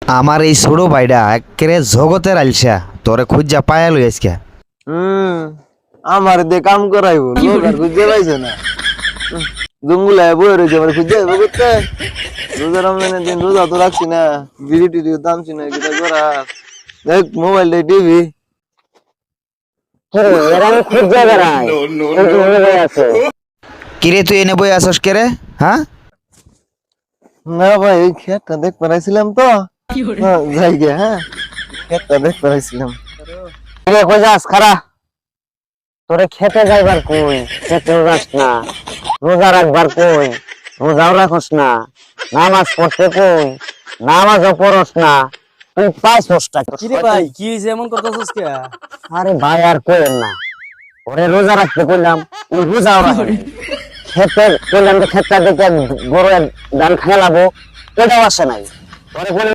আমার এই ছোট ভাইটা একেবারে জগতের আলসা, তোরে খুঁজা পায়া লই আজকে। আমার দিয়ে কাম করাইবো, লোক আর খুঁজে পাইছে না। জঙ্গলে বই রয়েছে, আমার খুঁজে যাইবো করতে। রোজা রমজানের দিন রোজা তো রাখছি না, বিড়ি টিড়ি দামছি না, কিটা করা। দেখ মোবাইল টিভি। কিরে তুই এনে বই আসস কে রে? হ্যাঁ, না ভাই, এই খেতটা দেখ পারাইছিলাম তো। হ্যাঁ, যাই গে, হ্যাঁ, খেতটা দেখ পারাইছিলাম। কই যাস খারা? তোরে খেতে যাইবার কই? খেতেও যাস না। রোজা রাখবার কই? রোজাও রাখস না। নামাজ পড়তে কই? নামাজও পড়স না। তুই পাইছস টা? কিরে ভাই, কি হইছে এমন করতেছস কে? আরে ভাই আর কইেন না। ওরে রোজা রাখতে কইলাম, ওই রোজাও রাখে না। খেতে কইলাম যে খেতটা দেখে গরুর ধান খেলাবো, এটাও আসে নাই। ওরে